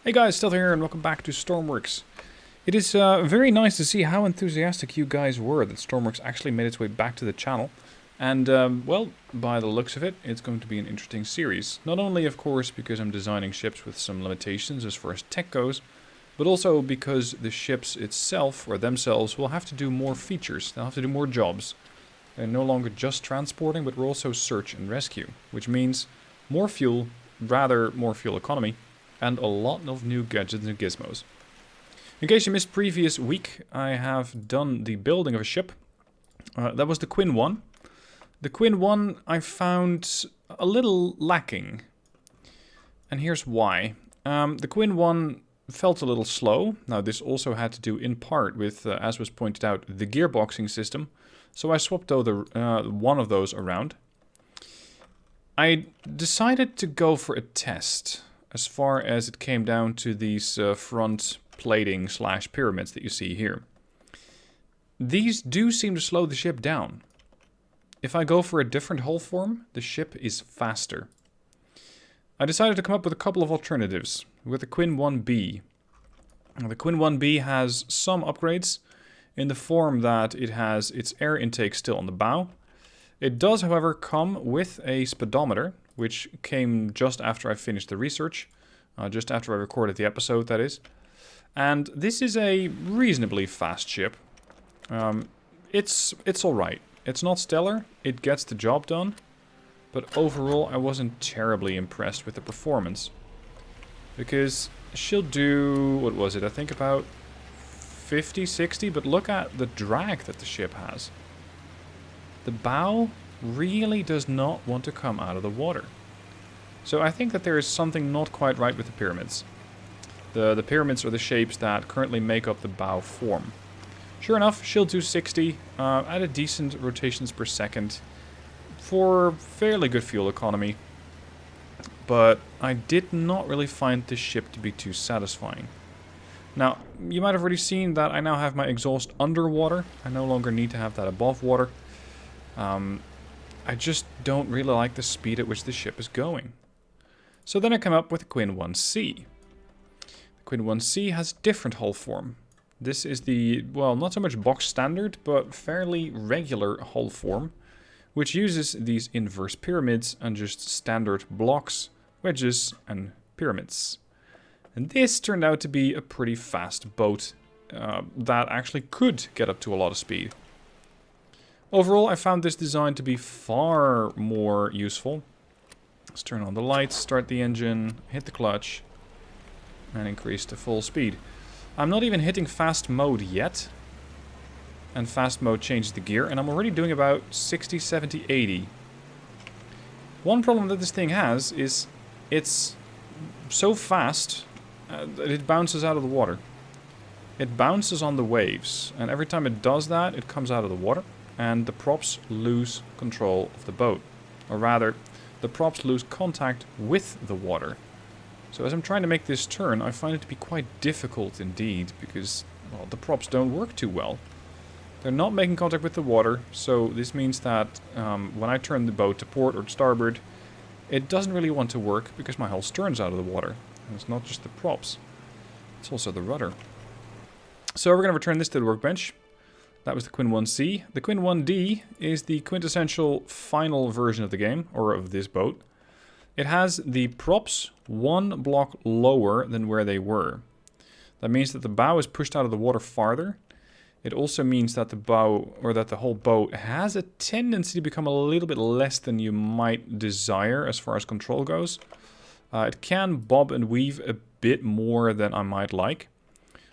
Hey guys, Stealth here and welcome back to Stormworks. It is very nice to see how enthusiastic you guys were that Stormworks actually made its way back to the channel. And, well, by the looks of it, it's going to be an interesting series. Not only, of course, because I'm designing ships with some limitations as far as tech goes, but also because the ships itself, or themselves, will have to do more features. They'll have to do more jobs. They're no longer just transporting, but we're also search and rescue, which means more fuel, rather more fuel economy, and a lot of new gadgets and gizmos. In case you missed previous week, I have done the building of a ship. That was the Quinn 1. The Quinn 1 I found a little lacking. And here's why. The Quinn 1 felt a little slow. Now this also had to do in part with, as was pointed out, the gearboxing system. So I swapped one of those around. I decided to go for a test as far as it came down to these front plating / pyramids that you see here. These do seem to slow the ship down. If I go for a different hull form, the ship is faster. I decided to come up with a couple of alternatives with the Quinn 1B. The Quinn 1B has some upgrades in the form that it has its air intake still on the bow. It does, however, come with a speedometer, which came just after I finished the research, just after I recorded the episode, that is. And this is a reasonably fast ship. It's alright. It's not stellar, it gets the job done, but overall I wasn't terribly impressed with the performance. Because she'll do, what was it, I think about 50, 60, but look at the drag that the ship has. The bow really does not want to come out of the water. So I think that there is something not quite right with the pyramids. The pyramids are the shapes that currently make up the bow form. Sure enough, she'll do 60 at a decent rotations per second for fairly good fuel economy. But I did not really find this ship to be too satisfying. Now, you might have already seen that I now have my exhaust underwater. I no longer need to have that above water. I just don't really like the speed at which the ship is going. So then I come up with the Quinn 1C. The Quinn 1C has a different hull form. This is the, well, not so much box standard, but fairly regular hull form, which uses these inverse pyramids and just standard blocks, wedges, and pyramids. And this turned out to be a pretty fast boat that actually could get up to a lot of speed. Overall, I found this design to be far more useful. Let's turn on the lights, start the engine, hit the clutch, and increase to full speed. I'm not even hitting fast mode yet. And fast mode changes the gear, and I'm already doing about 60, 70, 80. One problem that this thing has is it's so fast that it bounces out of the water. It bounces on the waves, and every time it does that, it comes out of the water, and the props lose control of the boat. Or rather, the props lose contact with the water. So as I'm trying to make this turn, I find it to be quite difficult indeed, because, well, the props don't work too well. They're not making contact with the water, so this means that when I turn the boat to port or to starboard, it doesn't really want to work because my hull sterns out of the water. And it's not just the props, it's also the rudder. So we're going to return this to the workbench. That was the Quinn 1C. The Quinn 1D is the quintessential final version of the game, or of this boat. It has the props one block lower than where they were. That means that the bow is pushed out of the water farther. It also means that the bow, or that the whole boat, has a tendency to become a little bit less than you might desire as far as control goes. It can bob and weave a bit more than I might like.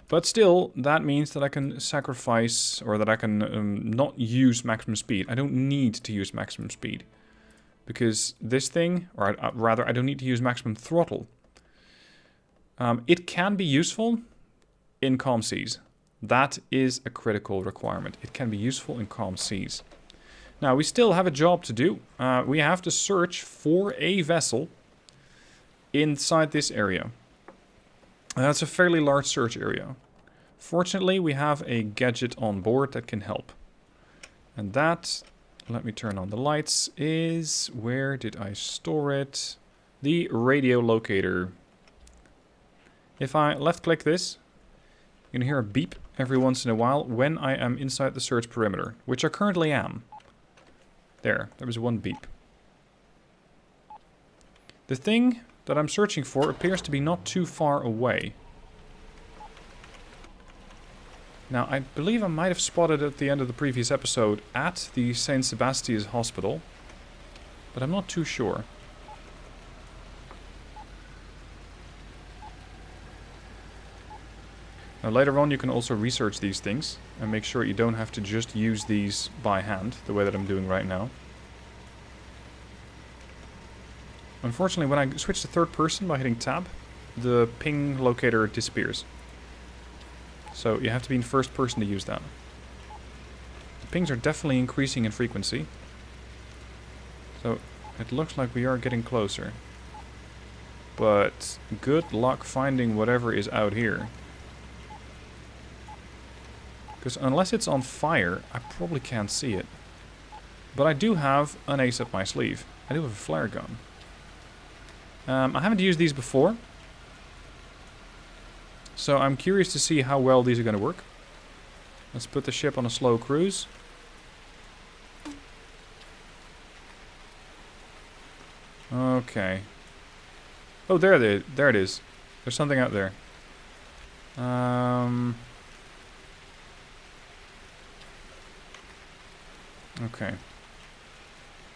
But still, that means that I can sacrifice, or that I can not use maximum speed. I don't need to use maximum speed. Because this thing, or rather, I don't need to use maximum throttle. It can be useful in calm seas. That is a critical requirement. It can be useful in calm seas. Now, we still have a job to do. We have to search for a vessel inside this area. That's a fairly large search area. Fortunately, we have a gadget on board that can help. And that, let me turn on the lights, is, where did I store it? The radio locator. If I left-click this, you can hear a beep every once in a while when I am inside the search perimeter, which I currently am. There was one beep. The thing that I'm searching for appears to be not too far away. Now, I believe I might have spotted it at the end of the previous episode at the St. Sebastian's Hospital, but I'm not too sure. Now, later on you can also research these things and make sure you don't have to just use these by hand, the way that I'm doing right now. Unfortunately, when I switch to third person by hitting tab, the ping locator disappears. So you have to be in first person to use that. The pings are definitely increasing in frequency. So it looks like we are getting closer. But good luck finding whatever is out here. Because unless it's on fire, I probably can't see it. But I do have an ace up my sleeve. I do have a flare gun. I haven't used these before. So I'm curious to see how well these are going to work. Let's put the ship on a slow cruise. Okay. Oh, there it is. There's something out there. Okay.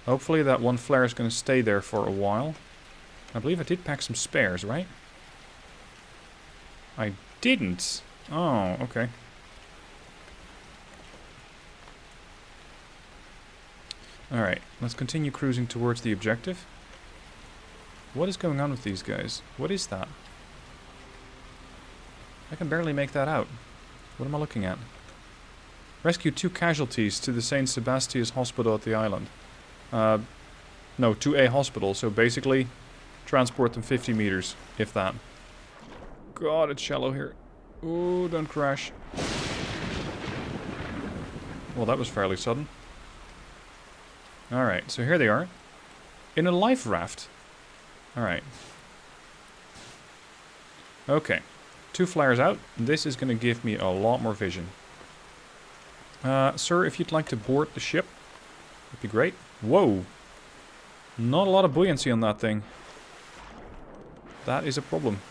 Hopefully that one flare is going to stay there for a while. I believe I did pack some spares, right? I didn't. Oh, okay. Alright, let's continue cruising towards the objective. What is going on with these guys? What is that? I can barely make that out. What am I looking at? Rescue 2 casualties to the St. Sebastian's Hospital at the island. No, to a hospital, so basically transport them 50 meters, if that. God, it's shallow here. Oh, don't crash. Well, that was fairly sudden. Alright, so here they are. In a life raft. Alright. Okay. 2 flares out. This is going to give me a lot more vision. Sir, if you'd like to board the ship, that'd be great. Whoa. Not a lot of buoyancy on that thing. That is a problem.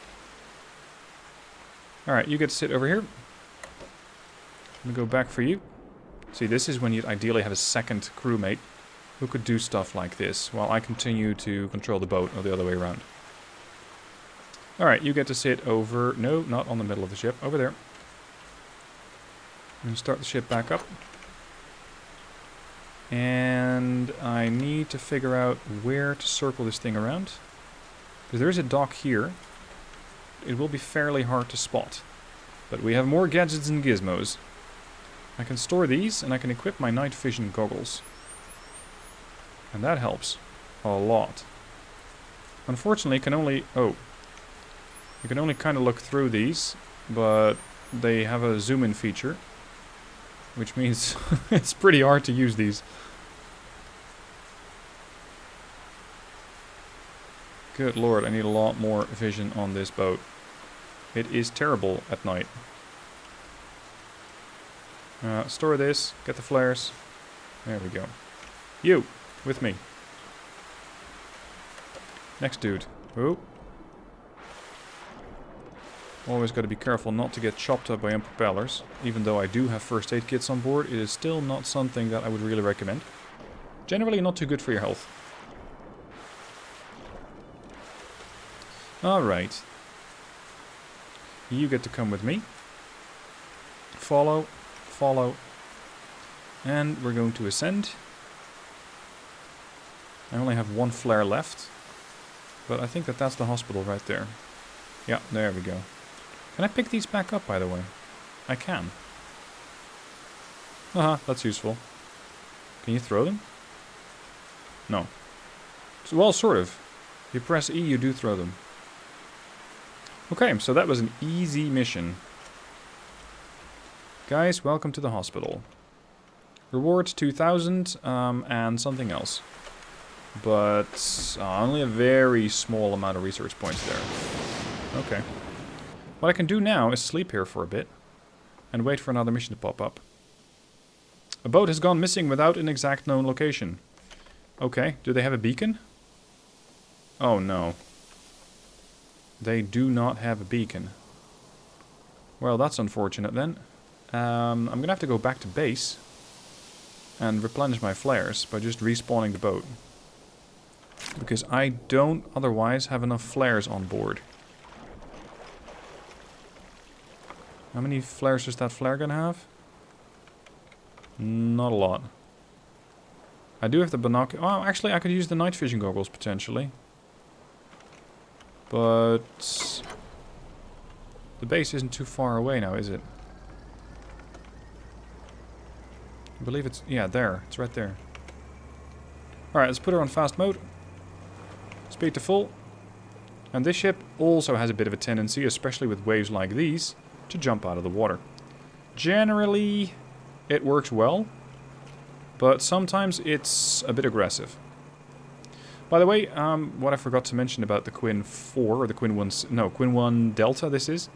Alright, you get to sit over here. I'm going to go back for you. See, this is when you'd ideally have a second crewmate who could do stuff like this, while I continue to control the boat, or the other way around. Alright, you get to sit over... No, not on the middle of the ship. Over there. And start the ship back up. And I need to figure out where to circle this thing around. Because there is a dock here. It will be fairly hard to spot. But we have more gadgets and gizmos. I can store these, and I can equip my night vision goggles. And that helps a lot. Unfortunately, you can only... Oh. You can only kind of look through these, but they have a zoom-in feature. Which means it's pretty hard to use these. Good lord, I need a lot more vision on this boat. It is terrible at night. Store this, get the flares. There we go. You, with me. Next dude. Oh. Always got to be careful not to get chopped up by impropellers. Even though I do have first aid kits on board, it is still not something that I would really recommend. Generally not too good for your health. Alright. You get to come with me. Follow. Follow. And we're going to ascend. I only have one flare left. But I think that that's the hospital right there. Yeah, there we go. Can I pick these back up, by the way? I can. Haha, that's useful. Can you throw them? No. Well, sort of. You press E, you do throw them. Okay, so that was an easy mission. Guys, welcome to the hospital. Rewards 2,000 and something else. But only a very small amount of research points there. Okay. What I can do now is sleep here for a bit and wait for another mission to pop up. A boat has gone missing without an exact known location. Okay, do they have a beacon? Oh no. They do not have a beacon. Well, that's unfortunate then. I'm gonna have to go back to base and replenish my flares by just respawning the boat. Because I don't otherwise have enough flares on board. How many flares does that flare gun have? Not a lot. I do have the binocular. Oh, actually, I could use the night vision goggles potentially. But the base isn't too far away now, is it? I believe it's... yeah, there. It's right there. Alright, let's put her on fast mode. Speed to full. And this ship also has a bit of a tendency, especially with waves like these, to jump out of the water. Generally, it works well, but sometimes it's a bit aggressive. By the way, what I forgot to mention about the Quinn 4, or the Quinn 1... no, Quinn 1 Delta this is.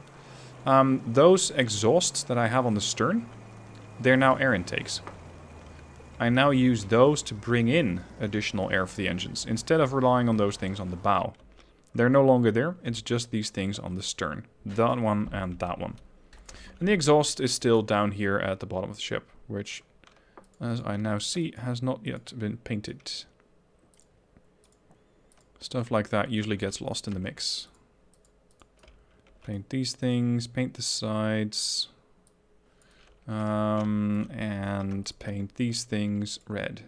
Those exhausts that I have on the stern, they're now air intakes. I now use those to bring in additional air for the engines, instead of relying on those things on the bow. They're no longer there, it's just these things on the stern. That one and that one. And the exhaust is still down here at the bottom of the ship, which, as I now see, has not yet been painted. Stuff like that usually gets lost in the mix. Paint these things, paint the sides, and paint these things red.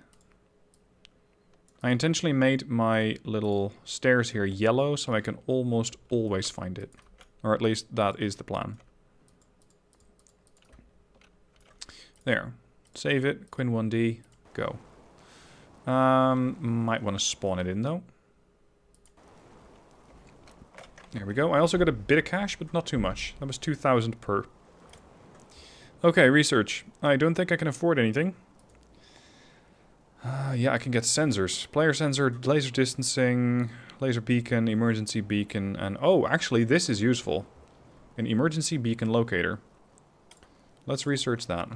I intentionally made my little stairs here yellow so I can almost always find it. Or at least that is the plan. There. Save it. Quinn 1D. Go. Might want to spawn it in though. There we go. I also got a bit of cash, but not too much. That was 2,000 per. Okay, research. I don't think I can afford anything. Yeah, I can get sensors. Player sensor, laser distancing, laser beacon, emergency beacon, and... oh, actually, this is useful. An emergency beacon locator. Let's research that.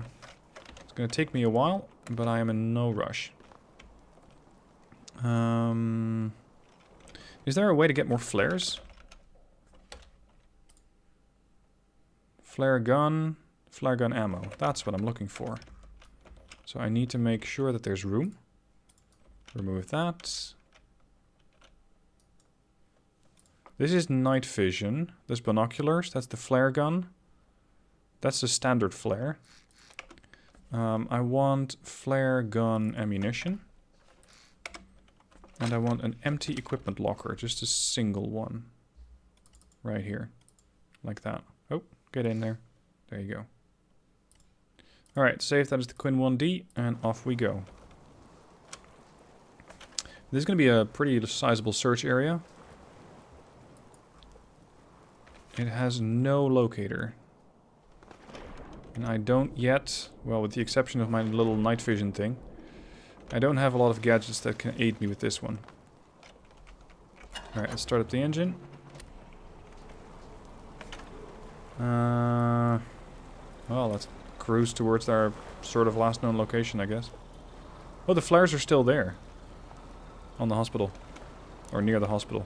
It's going to take me a while, but I am in no rush. Is there a way to get more flares? Flare gun ammo. That's what I'm looking for. So I need to make sure that there's room. Remove that. This is night vision. There's binoculars. That's the flare gun. That's the standard flare. I want flare gun ammunition. And I want an empty equipment locker. Just a single one. Right here. Like that. Oh, get in there. There you go. Alright, save that as the Quinn 1D, and off we go. This is going to be a pretty sizable search area. It has no locator. And I don't yet, well, with the exception of my little night vision thing, I don't have a lot of gadgets that can aid me with this one. Alright, let's start up the engine. Well, let's cruise towards our sort of last known location, I guess. Oh, the flares are still there. On the hospital. Or near the hospital.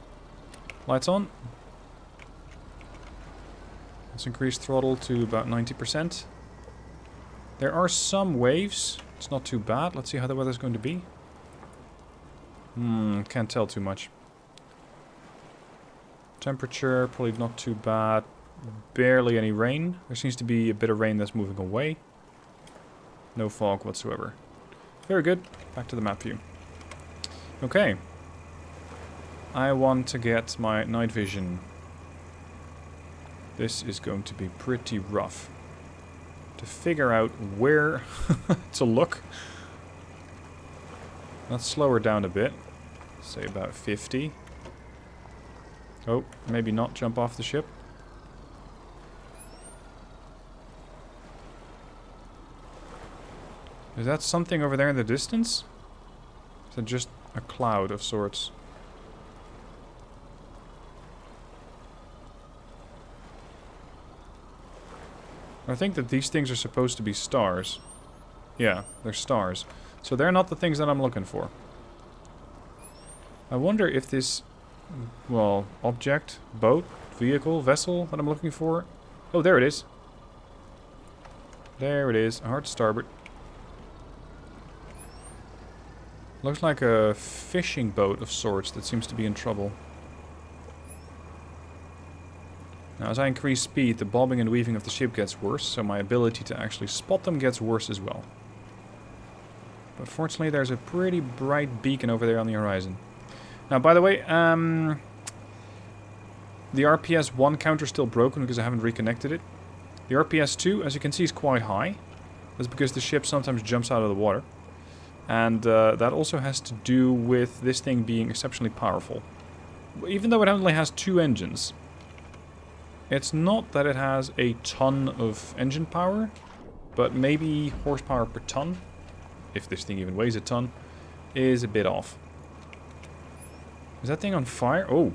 Lights on. Let's increase throttle to about 90%. There are some waves. It's not too bad. Let's see how the weather's going to be. Can't tell too much. Temperature, probably not too bad. Barely any rain. There seems to be a bit of rain that's moving away. No fog whatsoever. Very good. Back to the map view. Okay. I want to get my night vision. This is going to be pretty rough. To figure out where to look. Let's slow her down a bit. Say about 50. Oh, maybe not jump off the ship. Is that something over there in the distance? Is that just a cloud of sorts? I think that these things are supposed to be stars. Yeah, they're stars. So they're not the things that I'm looking for. I wonder if this, well, object, boat, vehicle, vessel that I'm looking for. Oh, there it is. There it is. Hard starboard. Looks like a fishing boat of sorts that seems to be in trouble. Now, as I increase speed, the bobbing and weaving of the ship gets worse, so my ability to actually spot them gets worse as well. But fortunately, there's a pretty bright beacon over there on the horizon. Now, by the way, the RPS 1 counter is still broken because I haven't reconnected it. The RPS 2, as you can see, is quite high. That's because the ship sometimes jumps out of the water. And that also has to do with this thing being exceptionally powerful. Even though it only has 2 engines, it's not that it has a ton of engine power, but maybe horsepower per ton, if this thing even weighs a ton, is a bit off. Is that thing on fire? Oh.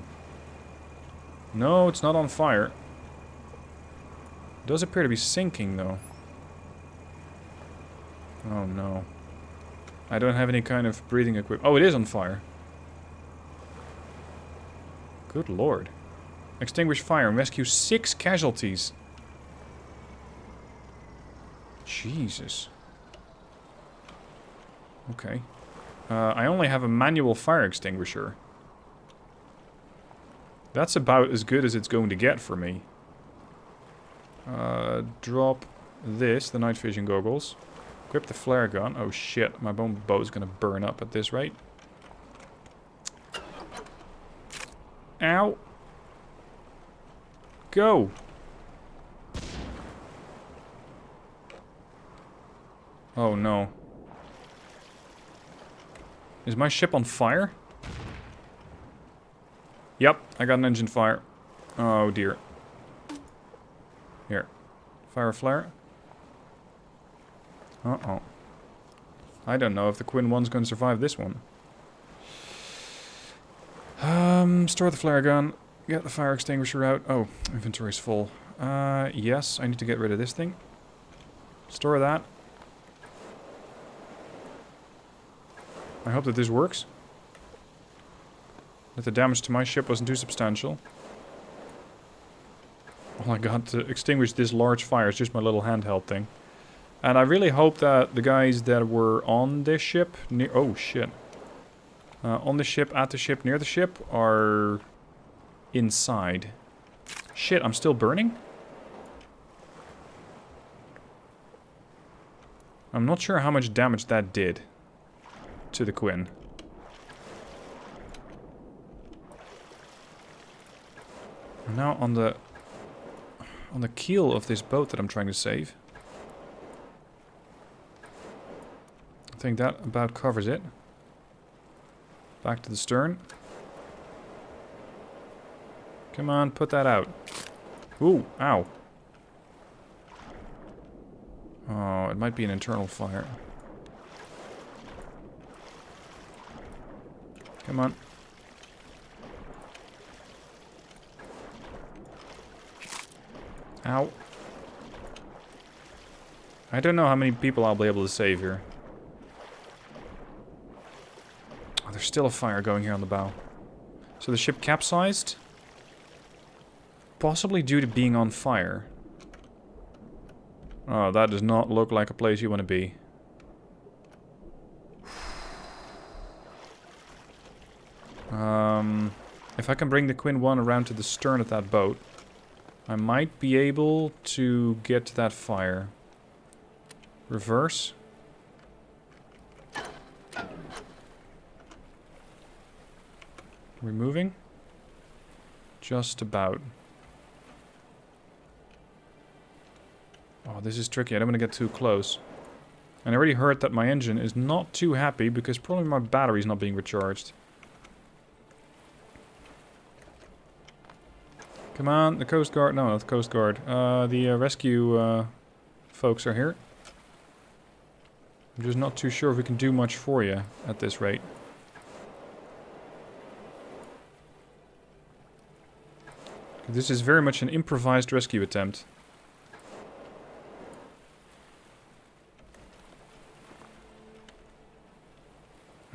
No, it's not on fire. It does appear to be sinking, though. Oh, no. I don't have any kind of breathing equipment. Oh, it is on fire. Good lord. Extinguish fire and rescue 6 casualties. Jesus. Okay. I only have a manual fire extinguisher. That's about as good as it's going to get for me. Drop this, the night vision goggles. Equip the flare gun. Oh shit, my boat is going to burn up at this rate. Ow. Go. Oh no. Is my ship on fire? Yep, I got an engine fire. Oh dear. Here. Fire a flare. Uh-oh. I don't know if the Quinn 1's going to survive this one. Store the flare gun. Get the fire extinguisher out. Oh, inventory's full. Yes, I need to get rid of this thing. Store that. I hope that this works. That the damage to my ship wasn't too substantial. All I got to extinguish this large fire is just my little handheld thing. And I really hope that the guys that were on this ship, near, oh shit. On the ship, at the ship, near the ship, are inside. Shit, I'm still burning? I'm not sure how much damage that did to the Quinn. Now on the keel of this boat that I'm trying to save. I think that about covers it. Back to the stern. Come on, put that out. Ooh, ow. Oh, it might be an internal fire. Come on. Ow. I don't know how many people I'll be able to save here. Oh, there's still a fire going here on the bow. So the ship capsized? Possibly due to being on fire. Oh, that does not look like a place you want to be. If I can bring the Quinn 1 around to the stern of that boat, I might be able to get to that fire. Reverse. Removing. Just about. Oh, this is tricky. I don't want to get too close. And I already heard that my engine is not too happy because probably my battery's not being recharged. Come on, the Coast Guard. No, not the Coast Guard. The rescue folks are here. I'm just not too sure if we can do much for you at this rate. This is very much an improvised rescue attempt.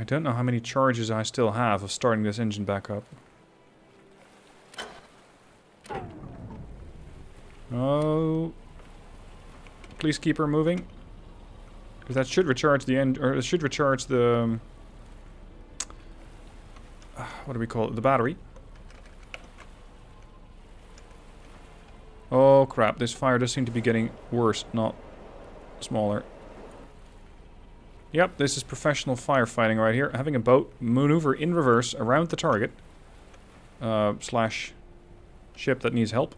don't know how many charges I still have of starting this engine back up. Oh. Please keep her moving. Because that should recharge the end, or it should recharge the... what do we call it? The battery. Oh crap, this fire does seem to be getting worse, not smaller. Yep, this is professional firefighting right here. Having a boat maneuver in reverse around the target. Slash ship that needs help.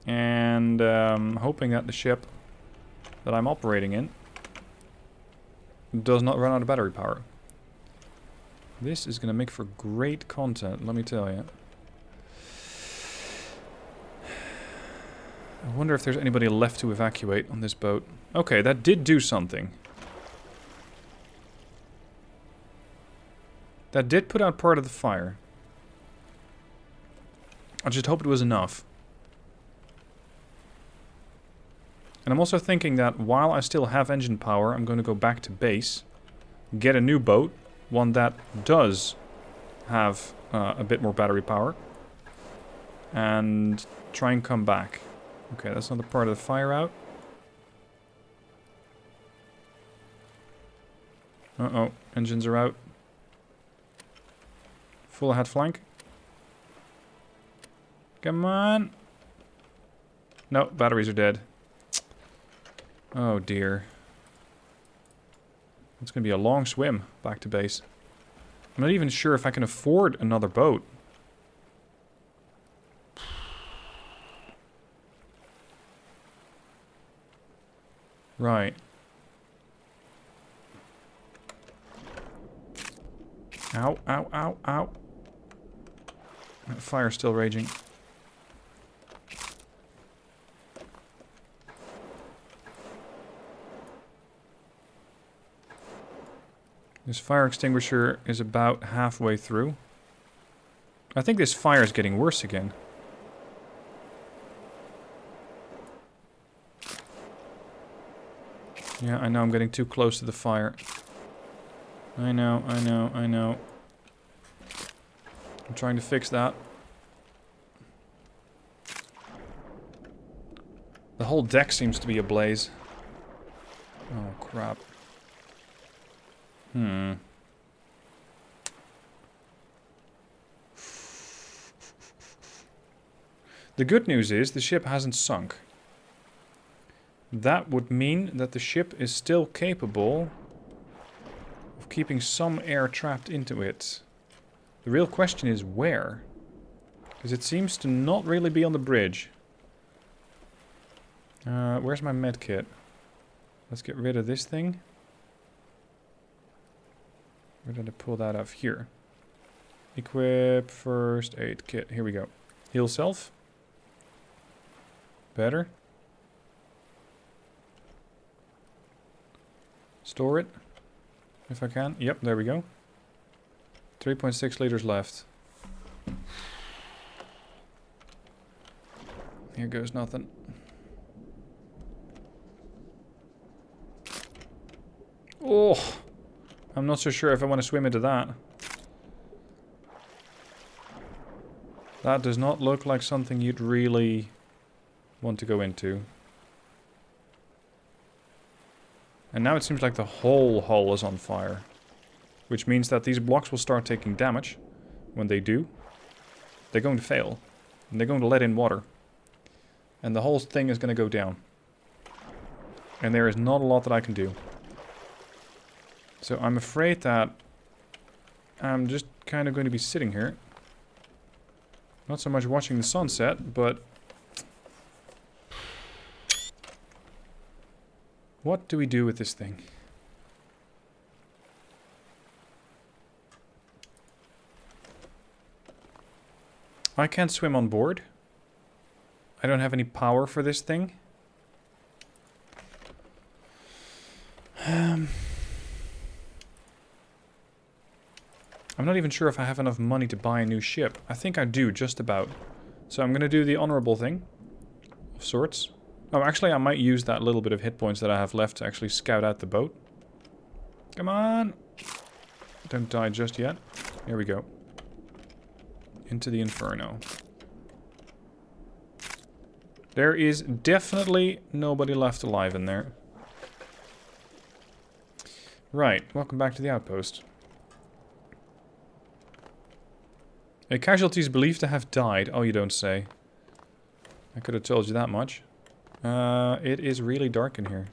And hoping that the ship that I'm operating in does not run out of battery power. This is going to make for great content, let me tell you. I wonder if there's anybody left to evacuate on this boat. Okay, that did do something. That did put out part of the fire. I just hope it was enough. And I'm also thinking that while I still have engine power, I'm going to go back to base, get a new boat, one that does have a bit more battery power, and try and come back. Okay, that's another part of the fire out. Uh-oh, engines are out. Full ahead flank. Come on. No, batteries are dead. Oh dear. It's going to be a long swim back to base. I'm not even sure if I can afford another boat. Right. Ow, ow, ow, ow. That fire's still raging. This fire extinguisher is about halfway through. I think this fire is getting worse again. Yeah, I know I'm getting too close to the fire. I know, I know, I know. I'm trying to fix that. The whole deck seems to be ablaze. Oh, crap. The good news is the ship hasn't sunk. That would mean that the ship is still capable of keeping some air trapped into it. The real question is where? Because it seems to not really be on the bridge. Where's my med kit? Let's get rid of this thing. Where did I pull that off? Here. Equip first aid kit. Here we go. Heal self. Better. Store it. If I can. Yep, there we go. 3.6 liters left. Here goes nothing. Oh! I'm not so sure if I want to swim into that. That does not look like something you'd really want to go into. And now it seems like the whole hull is on fire. Which means that these blocks will start taking damage. When they do, they're going to fail. And they're going to let in water. And the whole thing is going to go down. And there is not a lot that I can do. So I'm afraid that I'm just kind of going to be sitting here. Not so much watching the sunset, but... what do we do with this thing? I can't swim on board. I don't have any power for this thing. I'm not even sure if I have enough money to buy a new ship. I think I do, just about. So I'm going to do the honorable thing. Of sorts. Oh, actually I might use that little bit of hit points that I have left to actually scout out the boat. Come on! Don't die just yet. Here we go. Into the inferno. There is definitely nobody left alive in there. Right, welcome back to the outpost. A casualty is believed to have died. Oh, you don't say. I could have told you that much. It is really dark in here.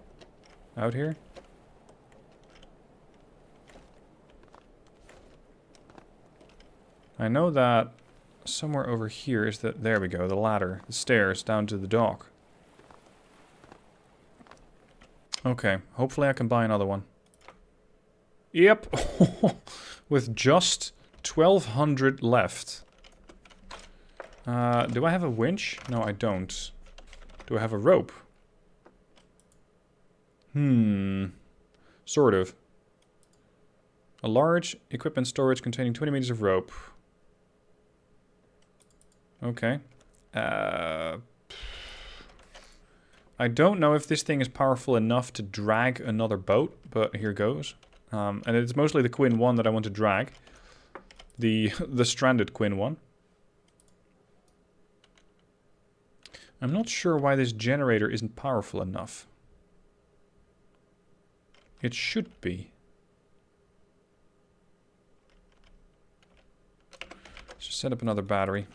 Out here? I know that somewhere over here is the... There we go, the ladder. The stairs down to the dock. Okay, hopefully I can buy another one. Yep. With just 1,200 left. Do I have a winch? No, I don't. Do I have a rope? Sort of. A large equipment storage containing 20 meters of rope. Okay. I don't know if this thing is powerful enough to drag another boat, but here goes. And it's mostly the Quinn 1 that I want to drag. The stranded Quinn 1. I'm not sure why this generator isn't powerful enough. It should be. Let's just set up another battery.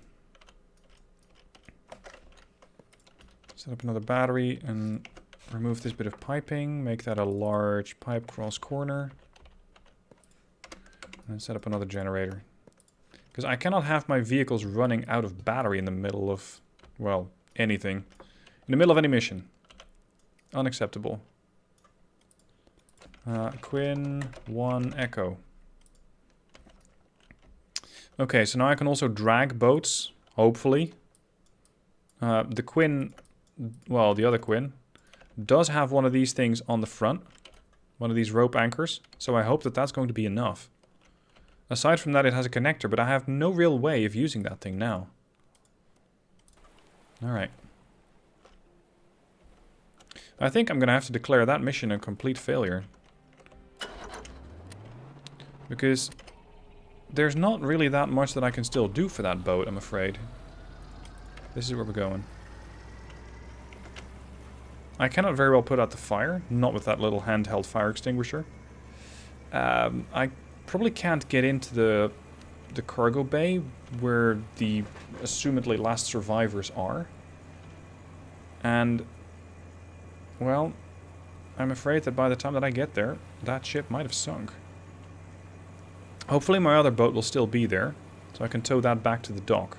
Set up another battery and remove this bit of piping. Make that a large pipe cross corner. And set up another generator. Because I cannot have my vehicles running out of battery in the middle of, well, anything. In the middle of any mission. Unacceptable. Quinn 1 Echo. Okay, so now I can also drag boats, hopefully. The Quinn, well, the other Quinn, does have one of these things on the front. One of these rope anchors. So I hope that that's going to be enough. Aside from that, it has a connector, but I have no real way of using that thing now. Alright. I think I'm going to have to declare that mission a complete failure. Because there's not really that much that I can still do for that boat, I'm afraid. This is where we're going. I cannot very well put out the fire, not with that little handheld fire extinguisher. I probably can't get into the cargo bay where the assumedly last survivors are. And, well, I'm afraid that by the time that I get there, that ship might have sunk. Hopefully my other boat will still be there, so I can tow that back to the dock.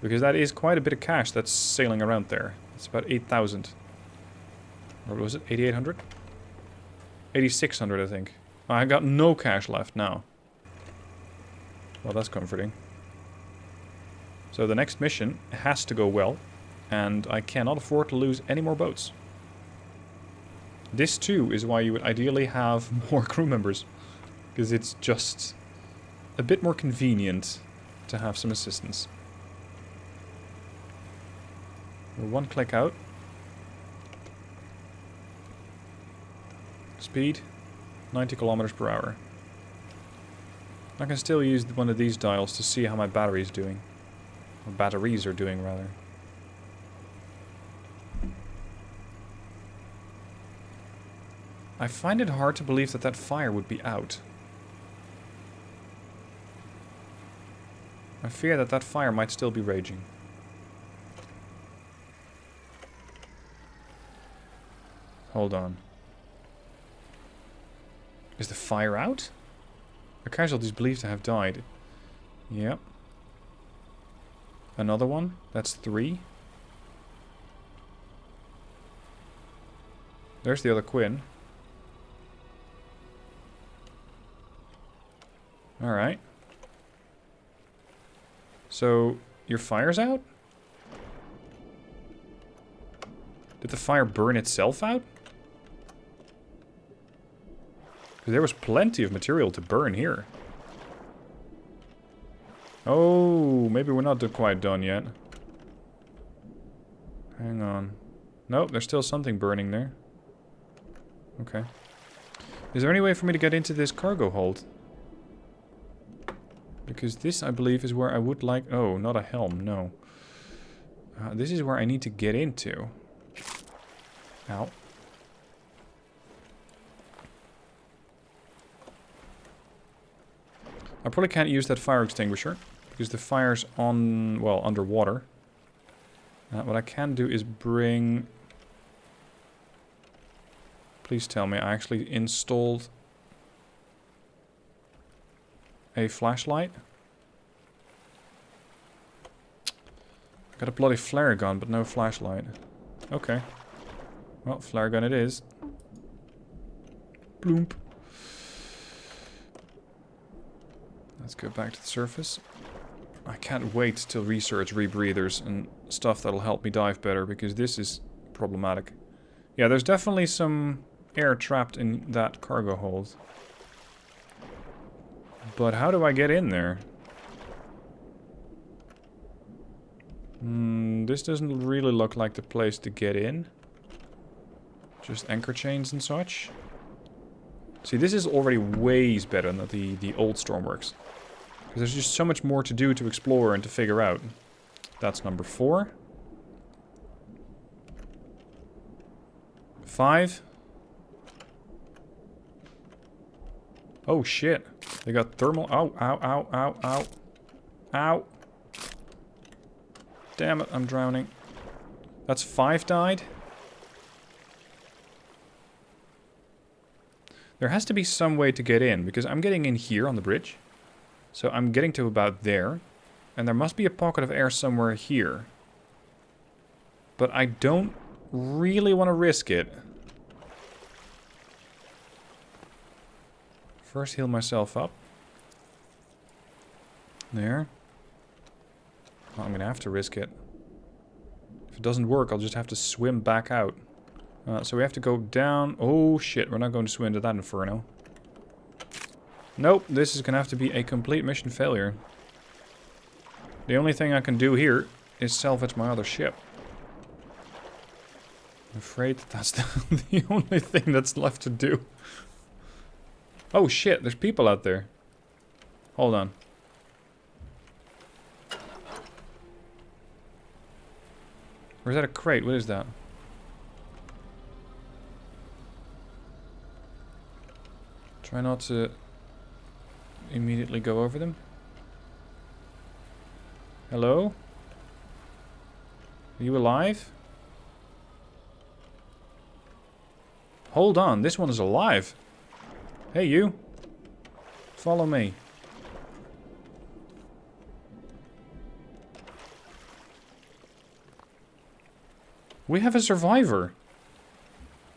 Because that is quite a bit of cash that's sailing around there. It's about 8,000. Or was it 8,800? 8,600, I think. I got no cash left now. Well, that's comforting. So the next mission has to go well, and I cannot afford to lose any more boats. This too is why you would ideally have more crew members. Because it's just a bit more convenient to have some assistance. We're one click out. Speed, 90 kilometers per hour. I can still use one of these dials to see how my battery is doing. Or batteries are doing, rather. I find it hard to believe that that fire would be out. I fear that that fire might still be raging. Hold on. Is the fire out? A casualty is believed to have died. Yep. Another one? That's 3. There's the other Quinn. Alright. So, your fire's out? Did the fire burn itself out? Because there was plenty of material to burn here. Oh, maybe we're not quite done yet. Hang on. Nope, there's still something burning there. Okay. Is there any way for me to get into this cargo hold? Because this, I believe, is where I would like... Oh, not a helm, no. This is where I need to get into. Ow. I probably can't use that fire extinguisher, because the fire's on, well, underwater. What I can do is bring... Please tell me I actually installed a flashlight. Got a bloody flare gun, but no flashlight. Okay. Well, flare gun it is. Bloomp. Let's go back to the surface. I can't wait to research rebreathers and stuff that'll help me dive better, because this is problematic. Yeah, there's definitely some air trapped in that cargo hold. But how do I get in there? This doesn't really look like the place to get in. Just anchor chains and such. See, this is already ways better than the old Stormworks. Because there's just so much more to do to explore and to figure out. That's number 4. 5. Oh shit. They got thermal. Ow, ow, ow, ow, ow. Ow. Damn it, I'm drowning. That's 5 died. There has to be some way to get in, because I'm getting in here on the bridge. So I'm getting to about there. And there must be a pocket of air somewhere here. But I don't really want to risk it. First heal myself up. There. Well, I'm going to have to risk it. If it doesn't work, I'll just have to swim back out. So we have to go down. Oh shit, we're not going to swim into that inferno. Nope, this is going to have to be a complete mission failure. The only thing I can do here is salvage my other ship. I'm afraid that's the only thing that's left to do. Oh shit, there's people out there. Hold on. Or is that a crate? What is that? Try not to immediately go over them. Hello? Are you alive? Hold on, this one is alive. Hey you. Follow me. We have a survivor.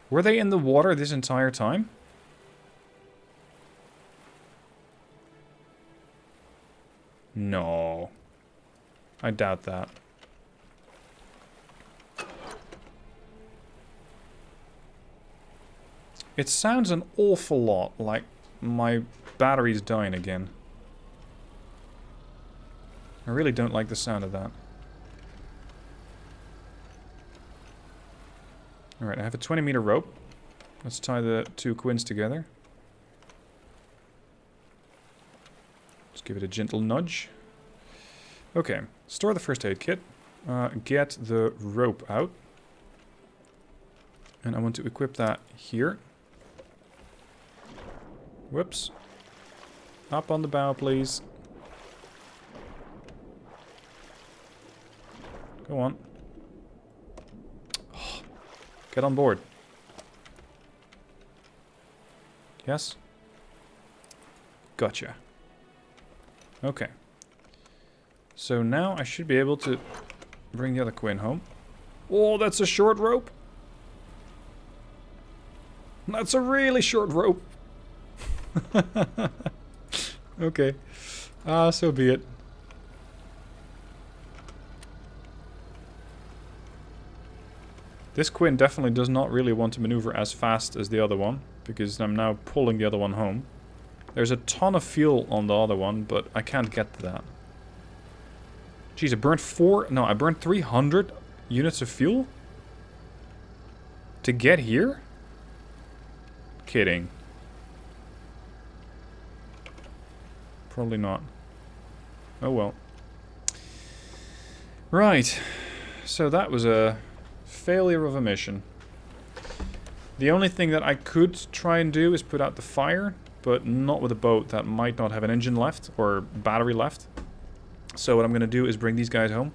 Were they in the water this entire time? No. I doubt that. It sounds an awful lot like my battery's dying again. I really don't like the sound of that. Alright, I have a 20-meter rope. Let's tie the 2 Quinns together. Just give it a gentle nudge. Okay, store the first aid kit. Get the rope out. And I want to equip that here. Whoops. Up on the bow, please. Go on. Oh, get on board. Yes? Gotcha. Okay. So now I should be able to bring the other Quinn home. Oh, that's a short rope. That's a really short rope. Okay. So be it. This Quinn definitely does not really want to maneuver as fast as the other one, because I'm now pulling the other one home. There's a ton of fuel on the other one, but I can't get to that. Jeez, I burned 300 units of fuel? To get here? Kidding. Probably not. Oh well. Right. So that was a failure of a mission. The only thing that I could try and do is put out the fire, but not with a boat that might not have an engine left or battery left. So what I'm going to do is bring these guys home,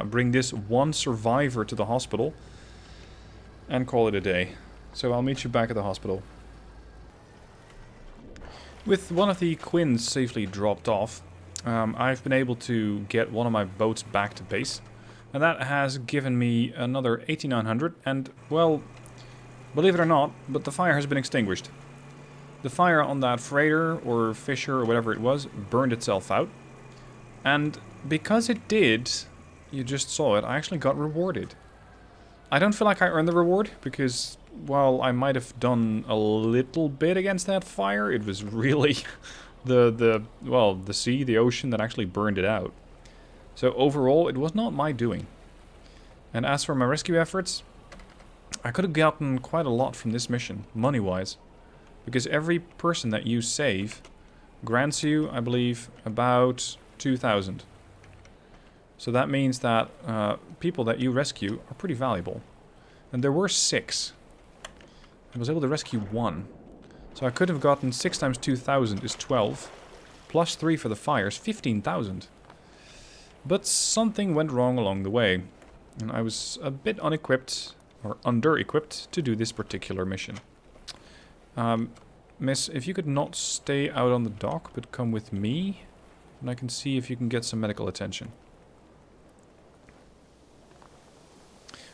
bring this one survivor to the hospital, and call it a day. So I'll meet you back at the hospital. With one of the Quinns safely dropped off, I've been able to get one of my boats back to base. And that has given me another 8,900, and, well, believe it or not, but the fire has been extinguished. The fire on that freighter, or fisher, or whatever it was, burned itself out. And because it did, you just saw it, I actually got rewarded. I don't feel like I earned the reward, because, while I might have done a little bit against that fire, it was really the sea, the ocean that actually burned it out. So overall, it was not my doing. And as for my rescue efforts, I could have gotten quite a lot from this mission, money-wise. Because every person that you save grants you, I believe, about 2,000. So that means that people that you rescue are pretty valuable. And there were 6. I was able to rescue 1. So I could have gotten 6 times 2,000 is 12. Plus 3 for the fires, 15,000. But something went wrong along the way. And I was a bit unequipped, or under-equipped, to do this particular mission. Miss, if you could not stay out on the dock, but come with me, and I can see if you can get some medical attention.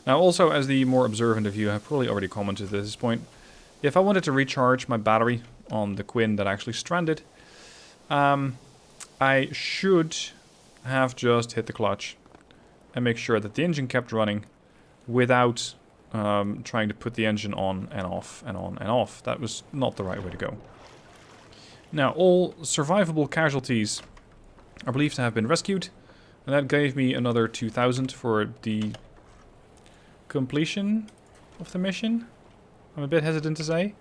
Now, also, as the more observant of you have probably already commented at this point, if I wanted to recharge my battery on the Quinn that actually stranded, I should have just hit the clutch and make sure that the engine kept running without trying to put the engine on and off and on and off. That was not the right way to go. Now, all survivable casualties are believed to have been rescued, and that gave me another 2,000 for the completion of the mission. I'm a bit hesitant to say.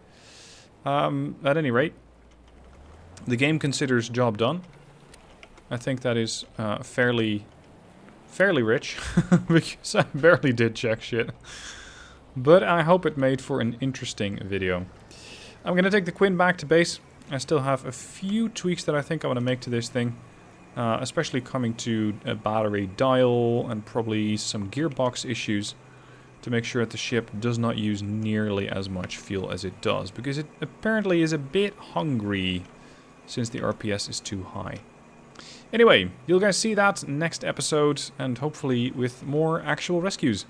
At any rate, the game considers job done. I think that is fairly rich, because I barely did check shit. But I hope it made for an interesting video. I'm going to take the Quinn back to base. I still have a few tweaks that I think I want to make to this thing. Especially coming to a battery dial and probably some gearbox issues to make sure that the ship does not use nearly as much fuel as it does. Because it apparently is a bit hungry since the RPS is too high. Anyway, you'll guys see that next episode, and hopefully with more actual rescues.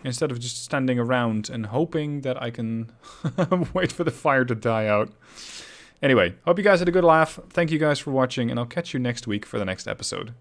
Instead of just standing around and hoping that I can wait for the fire to die out. Anyway, hope you guys had a good laugh. Thank you guys for watching, and I'll catch you next week for the next episode.